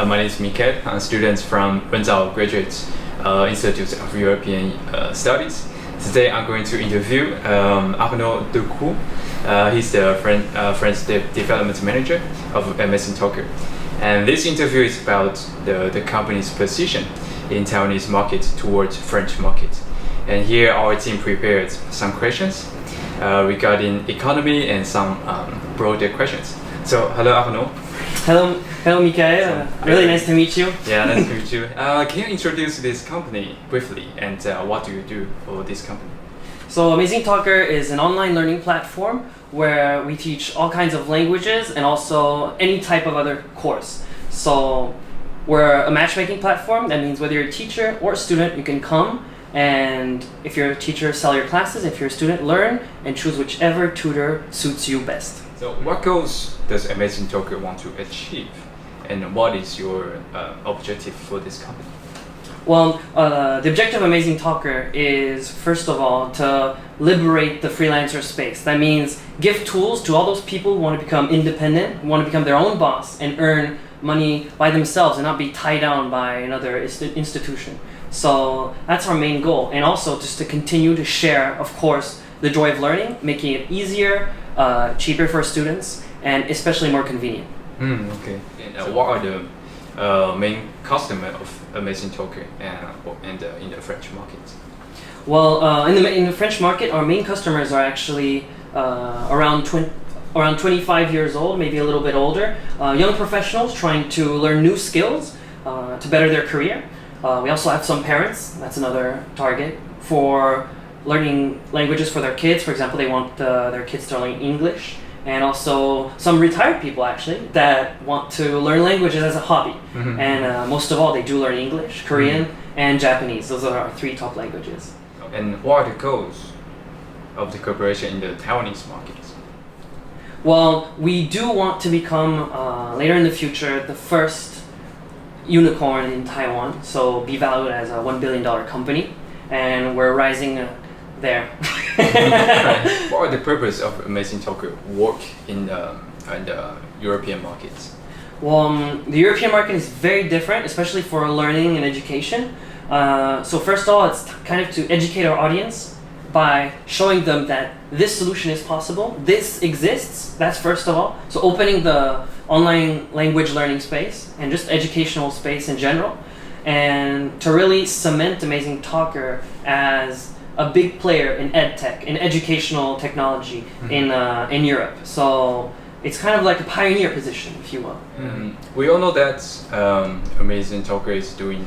My name is Mikael. I'm a student from Wenzao Graduate Institute of European Studies. Today I'm going to interview Arnaud Decaux. He's the French Development Manager of AmazingTalker. And this interview is about the company's position in Taiwanese market towards French market. And here our team prepared some questions regarding economy and some broader questions. So hello Arnaud. Hello Mikael. Really nice to meet you. Yeah, nice to meet you. Can you introduce this company briefly and what do you do for this company? So AmazingTalker is an online learning platform where we teach all kinds of languages and also any type of other course. So we're a matchmaking platform. That means whether you're a teacher or a student, you can come, and if you're a teacher, sell your classes. If you're a student, learn and choose whichever tutor suits you best. So what goals does AmazingTalker want to achieve, and what is your objective for this company? Well, the objective of AmazingTalker is, first of all, to liberate the freelancer space. That means give tools to all those people who want to become independent, who want to become their own boss and earn money by themselves and not be tied down by another institution. So that's our main goal. And also just to continue to share, of course, the joy of learning, making it easier, cheaper for students, and especially more convenient. Okay. And what are the main customers of AmazingTalker and in the French market? Well, in the French market, our main customers are actually around 25 years old, maybe a little bit older, young professionals trying to learn new skills to better their career. We also have some parents, that's another target, for learning languages for their kids. For example, they want their kids to learn English. And also some retired people actually that want to learn languages as a hobby. Mm-hmm. And most of all, they do learn English, Korean, and Japanese. Those are our three top languages. And what are the goals of the corporation in the Taiwanese market? Well, we do want to become, later in the future, the first unicorn in Taiwan. So be valued as a $1 billion company. And we're rising there. What are the purpose of AmazingTalker work in the European markets? Well, the European market is very different, especially for learning and education. So first of all, it's kind of to educate our audience by showing them that this solution is possible, this exists, that's first of all. So opening the online language learning space and just educational space in general, and to really cement AmazingTalker as a big player in edtech, in educational technology in Europe. So it's kind of like a pioneer position, if you will. Mm-hmm. We all know that AmazingTalker is doing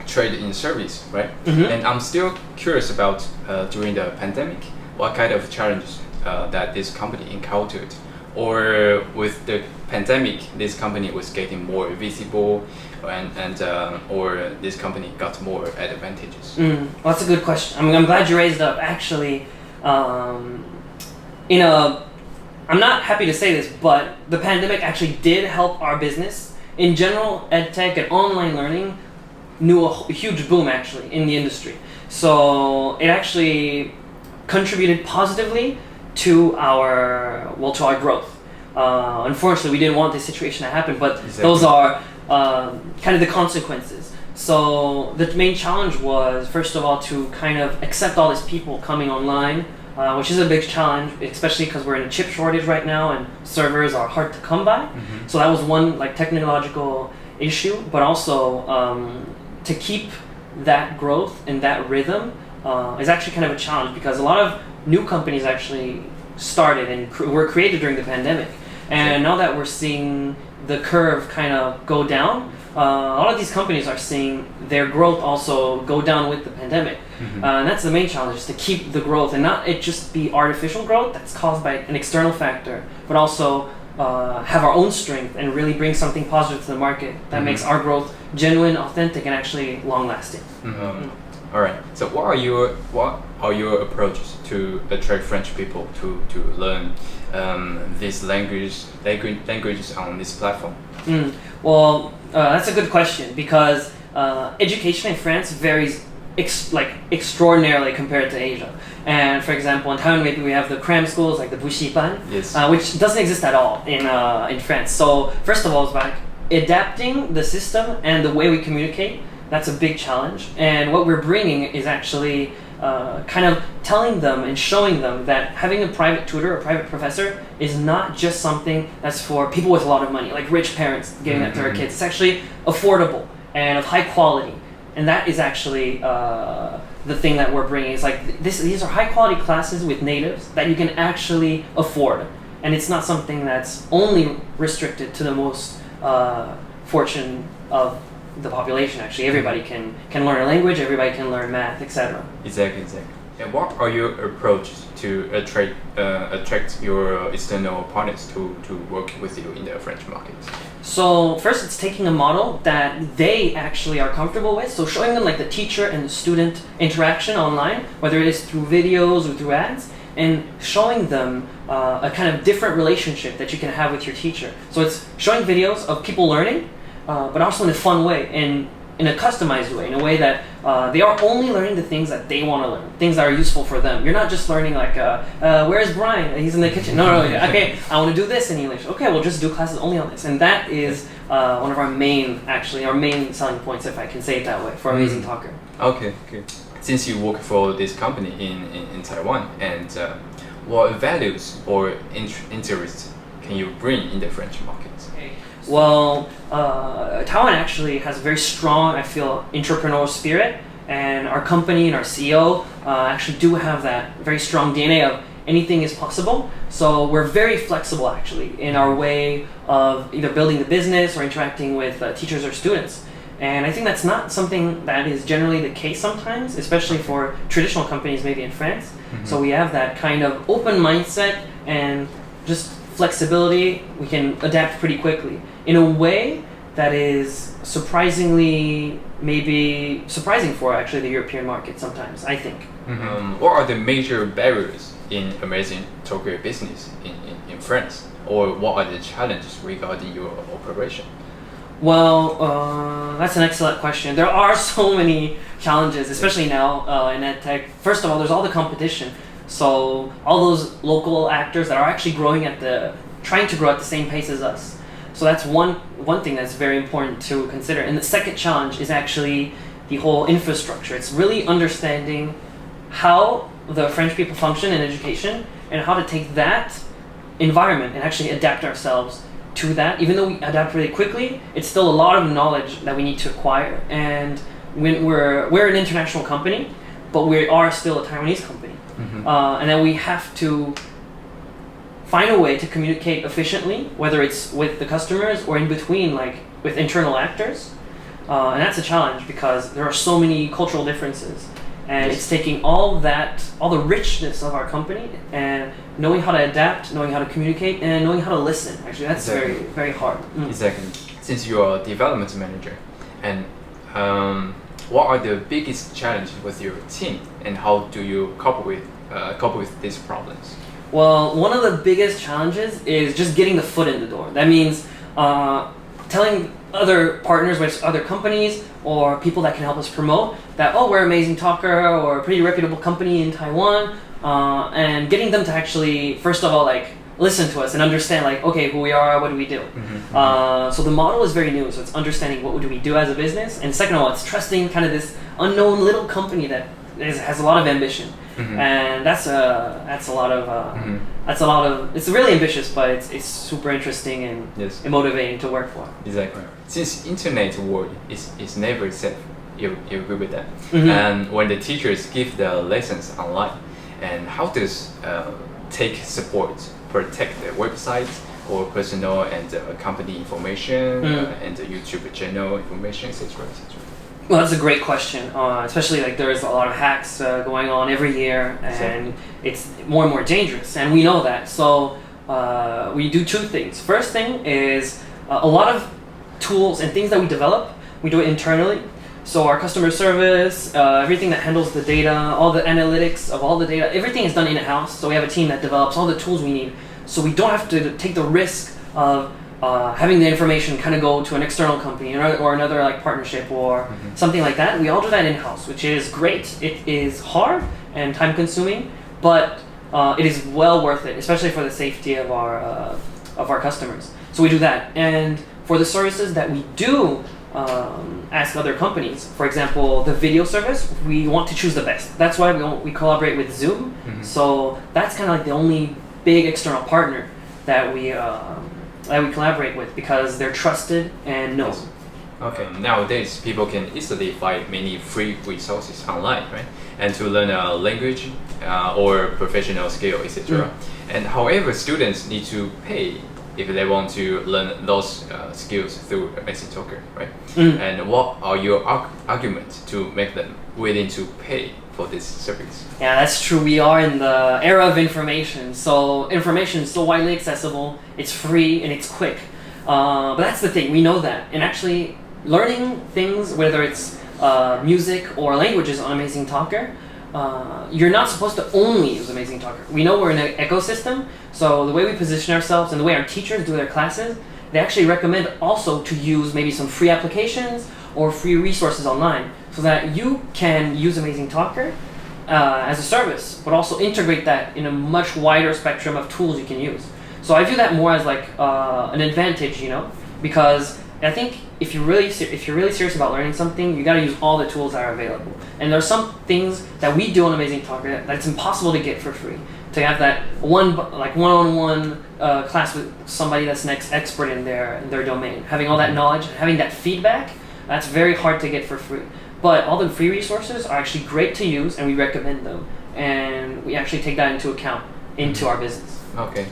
trade in service, right? Mm-hmm. And I'm still curious about during the pandemic, what kind of challenges that this company encountered, or with the pandemic, this company was getting more visible, or this company got more advantages? Well, that's a good question. I'm glad you raised it up. Actually, I'm not happy to say this, but the pandemic actually did help our business. In general, edtech and online learning knew a huge boom actually in the industry. So it actually contributed positively to our growth. Unfortunately, we didn't want this situation to happen, but exactly. Those are kind of the consequences. So the main challenge was, first of all, to kind of accept all these people coming online, which is a big challenge, especially because we're in a chip shortage right now and servers are hard to come by. Mm-hmm. So that was one technological issue, but also to keep that growth and that rhythm is actually kind of a challenge, because a lot of new companies actually started and were created during the pandemic. And now that we're seeing the curve kind of go down, a lot of these companies are seeing their growth also go down with the pandemic. Mm-hmm. And that's the main challenge, is to keep the growth and not it just be artificial growth that's caused by an external factor, but also have our own strength and really bring something positive to the market that makes our growth genuine, authentic, and actually long-lasting. All right. So what are your approaches to attract French people to learn these languages on this platform? Well, that's a good question, because education in France varies extraordinarily compared to Asia. And for example, in Taiwan, maybe we have the cram schools like the Bushiban, Yes. which doesn't exist at all in France. So first of all, it's about adapting the system and the way we communicate. That's a big challenge. And what we're bringing is actually kind of telling them and showing them that having a private tutor, a private professor, is not just something that's for people with a lot of money, like rich parents giving that to their kids. It's actually affordable and of high quality. And that is actually the thing that we're bringing. It's like these are high quality classes with natives that you can actually afford. And it's not something that's only restricted to the most fortunate of the population. Actually, everybody can learn a language, everybody can learn math, etc. Exactly. And what are your approach to attract your external partners to work with you in the French market? So first, it's taking a model that they actually are comfortable with. So showing them like the teacher and the student interaction online, whether it is through videos or through ads, and showing them a kind of different relationship that you can have with your teacher. So it's showing videos of people learning, but also in a fun way and in a customized way, in a way that they are only learning the things that they want to learn, things that are useful for them. You're not just learning like, where's Brian? He's in the kitchen. No, okay, I want to do this in English. Okay, we'll just do classes only on this. And that is one of our main selling points, if I can say it that way, for AmazingTalker. Okay. Since you work for this company in Taiwan, and what values or interests can you bring in the French market? Well, Taiwan actually has a very strong, I feel, entrepreneurial spirit, and our company and our CEO actually do have that very strong DNA of anything is possible. So we're very flexible actually in our way of either building the business or interacting with teachers or students. And I think that's not something that is generally the case sometimes, especially for traditional companies maybe in France. Mm-hmm. So we have that kind of open mindset and just flexibility. We can adapt pretty quickly in a way that is surprising for actually the European market sometimes, I think. Mm-hmm. What are the major barriers in AmazingTalker business in France? Or what are the challenges regarding your operation? Well, that's an excellent question. There are so many challenges, especially now in EdTech. First of all, there's all the competition. So all those local actors that are actually trying to grow at the same pace as us. So that's one thing that's very important to consider. And the second challenge is actually the whole infrastructure. It's really understanding how the French people function in education and how to take that environment and actually adapt ourselves to that. Even though we adapt really quickly, it's still a lot of knowledge that we need to acquire. And when we're an international company, but we are still a Taiwanese company. Mm-hmm. And then we have to find a way to communicate efficiently, whether it's with the customers or in between, like with internal actors. And that's a challenge because there are so many cultural differences. And it's taking all the richness of our company and knowing how to adapt, knowing how to communicate, and knowing how to listen. Actually, that's very, very hard. Exactly. Since you are a development manager, and what are the biggest challenges with your team, and how do you cope with these problems? Well, one of the biggest challenges is just getting the foot in the door. That means telling other partners, whether it's other companies or people that can help us promote that, we're AmazingTalker or a pretty reputable company in Taiwan, and getting them to actually, first of all, like listen to us and understand, like, okay, who we are, what do we do? Mm-hmm. So the model is very new, so it's understanding what do we do as a business, and second of all, it's trusting kind of this unknown little company that has a lot of ambition. Mm-hmm. And that's a lot of it's really ambitious, but it's super interesting and motivating to work for. Exactly. Since internet world is never safe, you agree with that? Mm-hmm. And when the teachers give the lessons online, and how does tech support protect the website or personal and company information and the YouTube channel information, etc. Well, that's a great question, especially like there's a lot of hacks going on every year, and it's more and more dangerous, and we know that. So we do two things. First thing is a lot of tools and things that we develop, we do it internally. So our customer service, everything that handles the data, all the analytics of all the data, everything is done in-house. So we have a team that develops all the tools we need. So we don't have to take the risk of having the information kind of go to an external company or another like partnership or something like that. We all do that in-house, which is great. It is hard and time-consuming, but it is well worth it, especially for the safety of our customers. So we do that. And for the services that we do ask other companies, for example, the video service, we want to choose the best. That's why we collaborate with Zoom. So that's kind of like the only big external partner that we collaborate with, because they're trusted and known. Okay. Nowadays, people can easily find many free resources online, right? And to learn a language or professional skill, etc. And however, students need to pay if they want to learn those skills through AmazingTalker, right? And what are your arguments to make them willing to pay for this service? Yeah, that's true. We are in the era of information. So information is so widely accessible, it's free, and it's quick. But that's the thing, we know that. And actually, learning things, whether it's music or languages on AmazingTalker, you're not supposed to only use AmazingTalker. We know we're in an ecosystem, so the way we position ourselves and the way our teachers do their classes, they actually recommend also to use maybe some free applications or free resources online, so that you can use AmazingTalker as a service, but also integrate that in a much wider spectrum of tools you can use. So I view that more as like an advantage, because I think if you're really serious about learning something, you got to use all the tools that are available. And there's some things that we do on AmazingTalker that it's impossible to get for free. To have that one-on-one class with somebody that's an expert in their domain, having all that knowledge, having that feedback, that's very hard to get for free. But all the free resources are actually great to use, and we recommend them. And we actually take that into account into our business. Okay.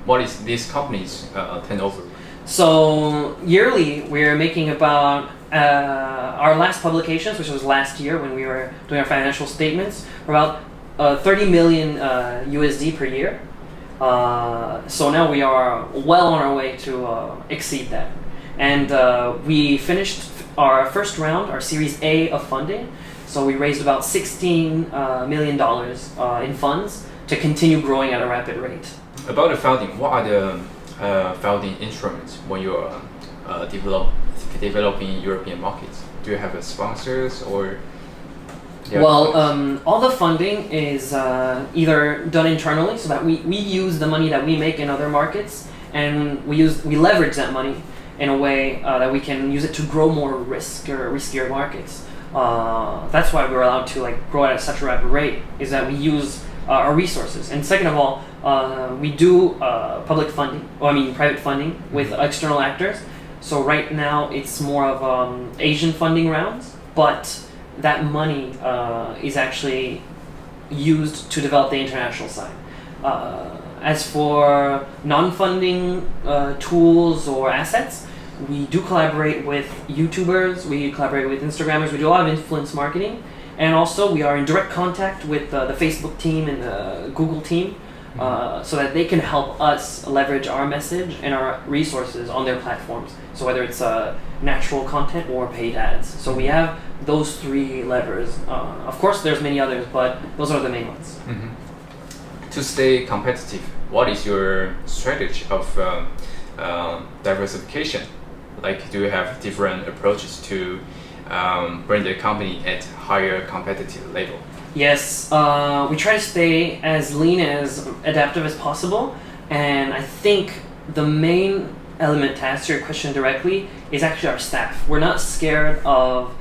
What is these companies' turnover? So yearly, we're making about our last publications, which was last year when we were doing our financial statements, were about 30 million USD per year. So now we are well on our way to exceed that. And we finished our first round, our Series A of funding. So we raised about $16 million in funds to continue growing at a rapid rate. About the founding, what are the founding instruments when you're developing European markets? Do you have sponsors or? Well, all the funding is either done internally, so that we use the money that we make in other markets, and we leverage that money in a way that we can use it to grow more riskier markets. That's why we're allowed to grow at such a rapid rate, is that we use our resources. And second of all, we do private funding with external actors. So right now it's more of Asian funding rounds, but that money is actually used to develop the international side. As for non-funding tools or assets, we do collaborate with YouTubers, we collaborate with Instagrammers, we do a lot of influence marketing, and also we are in direct contact with the Facebook team and the Google team, so that they can help us leverage our message and our resources on their platforms. So whether it's natural content or paid ads. So we have those three levers. Of course there's many others, but those are the main ones. To stay competitive, what is your strategy of diversification? Do you have different approaches to bring the company at higher competitive level? Yes, we try to stay as lean and as adaptive as possible, and I think the main element, to answer your question directly, is actually our staff. We're not scared of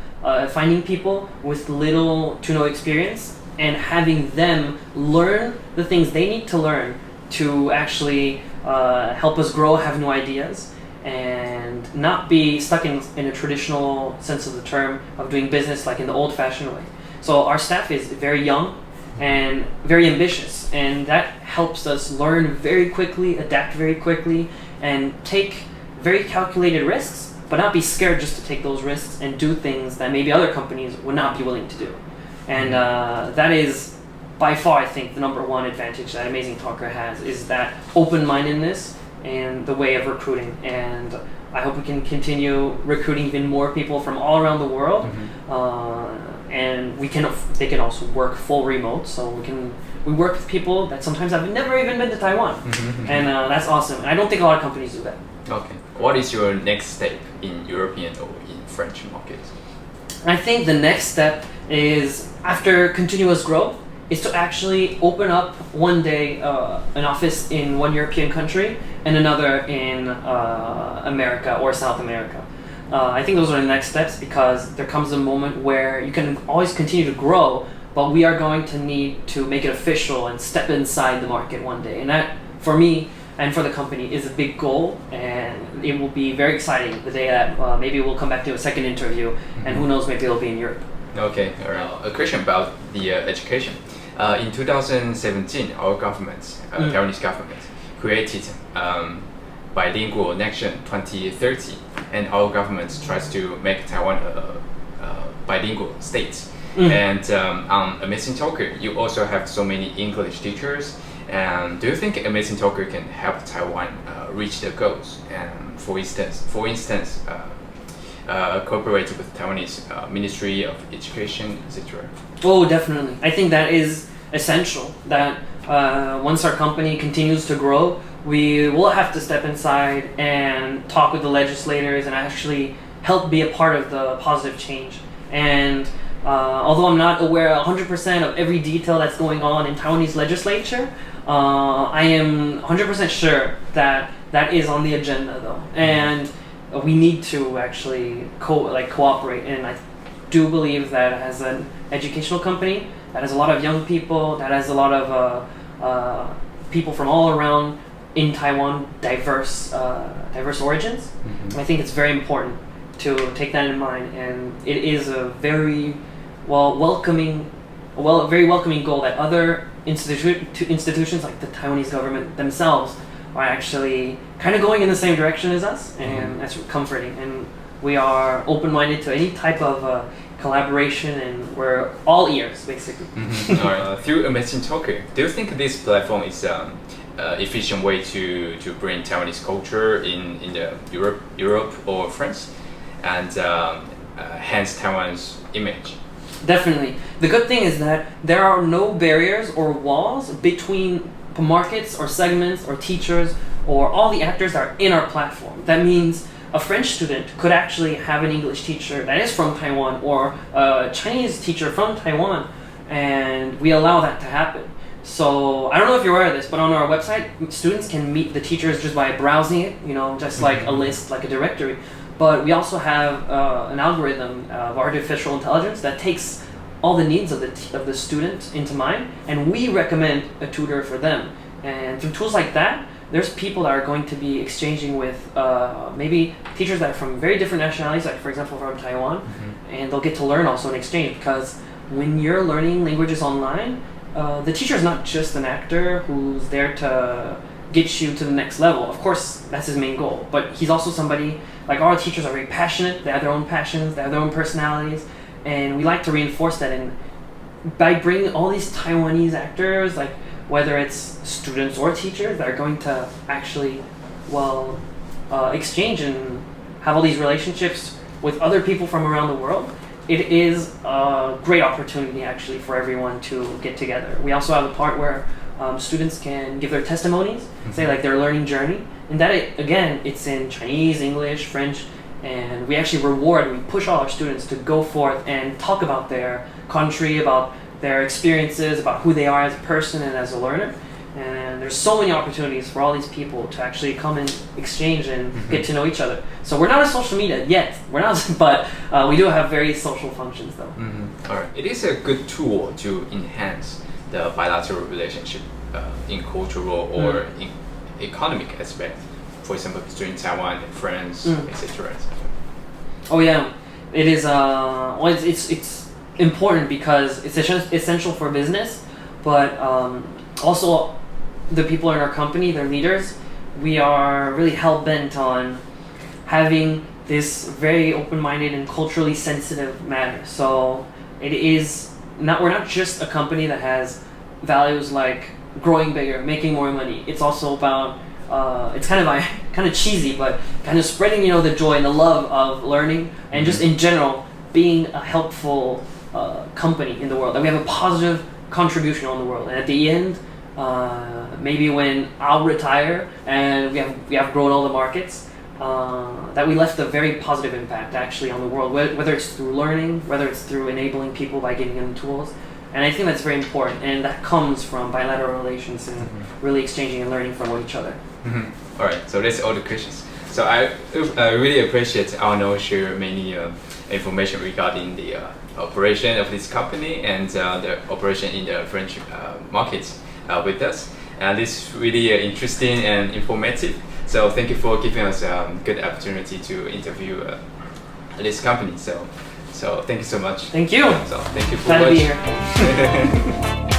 finding people with little to no experience and having them learn the things they need to learn to actually help us grow, have new ideas, and not be stuck in a traditional sense of the term of doing business like in the old-fashioned way. So our staff is very young and very ambitious, and that helps us learn very quickly, adapt very quickly, and take very calculated risks, but not be scared just to take those risks and do things that maybe other companies would not be willing to do. And that is by far, I think, the number one advantage that AmazingTalker has, is that open-mindedness and the way of recruiting. And I hope we can continue recruiting even more people from all around the world. And they can also work full remote, so we work with people that sometimes have never even been to Taiwan. And that's awesome. And I don't think a lot of companies do that. Okay. What is your next step in European or in French markets? I think the next step is, after continuous growth, is to actually open up one day an office in one European country and another in America or South America. I think those are the next steps, because there comes a moment where you can always continue to grow, but we are going to need to make it official and step inside the market one day. And that, for me and for the company, is a big goal, and it will be very exciting the day that maybe we'll come back to a second interview, and who knows, maybe it'll be in Europe. Okay, all right. A question about the education. In 2017, our government, Taiwanese government, created bilingual nation 2030, and our government tries to make Taiwan a bilingual state. And on AmazingTalker, you also have so many English teachers. And do you think AmazingTalker can help Taiwan reach their goals? And for instance, cooperate with Taiwanese Ministry of Education, etc. Oh, definitely. I think that is essential. That once our company continues to grow, we will have to step inside and talk with the legislators and actually help be a part of the positive change. And although I'm not aware 100% of every detail that's going on in Taiwanese legislature, I am 100% sure that that is on the agenda, though. And we need to actually cooperate. And I do believe that as an educational company that has a lot of young people, that has a lot of people from all around in Taiwan, diverse origins, I think it's very important to take that in mind. And it is a very welcoming goal that other institutions like the Taiwanese government themselves are actually kind of going in the same direction as us, and that's comforting. And we are open-minded to any type of collaboration, and we're all ears, basically. Through AmazingTalker, do you think this platform is efficient way to bring Taiwanese culture in the Europe or France, and hence Taiwan's image? Definitely. The good thing is that there are no barriers or walls between markets or segments or teachers or all the actors that are in our platform. That means a French student could actually have an English teacher that is from Taiwan, or a Chinese teacher from Taiwan, and we allow that to happen. So I don't know if you're aware of this, but on our website, students can meet the teachers just by browsing it, just like a list, like a directory. But we also have an algorithm of artificial intelligence that takes all the needs of the student into mind, and we recommend a tutor for them. And through tools like that, there's people that are going to be exchanging with maybe teachers that are from very different nationalities, like for example from Taiwan, and they'll get to learn also in exchange, because when you're learning languages online, the teacher is not just an actor who's there to get you to the next level. Of course, that's his main goal, but he's also somebody, like our teachers are very passionate, they have their own passions, they have their own personalities, and we like to reinforce that. And by bringing all these Taiwanese actors, like whether it's students or teachers that are going to actually, exchange and have all these relationships with other people from around the world, it is a great opportunity actually for everyone to get together. We also have a part where students can give their testimonies, say like their learning journey, and that it's in Chinese, English, French, and we actually we push all our students to go forth and talk about their country, about their experiences, about who they are as a person and as a learner. And there's so many opportunities for all these people to actually come and exchange and get to know each other. So we're not on social media yet, but we do have very social functions though. All right. It is a good tool to enhance the bilateral relationship in cultural or in economic aspect, for example, between Taiwan and France, etc. Oh yeah, it is. It's important because it's essential for business, but also the people in our company, their leaders, we are really hell-bent on having this very open-minded and culturally sensitive manner. So we're not just a company that has values like growing bigger, making more money. It's also about it's kind of cheesy, but kind of spreading the joy and the love of learning, and just in general being a helpful company in the world, that we have a positive contribution on the world. And at the end, maybe when I'll retire and we have grown all the markets, that we left a very positive impact actually on the world, whether it's through learning, whether it's through enabling people by giving them tools. And I think that's very important, and that comes from bilateral relations and really exchanging and learning from each other. All right, so that's all the questions. So I really appreciate Arnaud share many information regarding the operation of this company and the operation in the French market with us. And this is really interesting and informative. So thank you for giving us a good opportunity to interview this company. So thank you so much. Thank you. So thank you for Glad to be watching. here.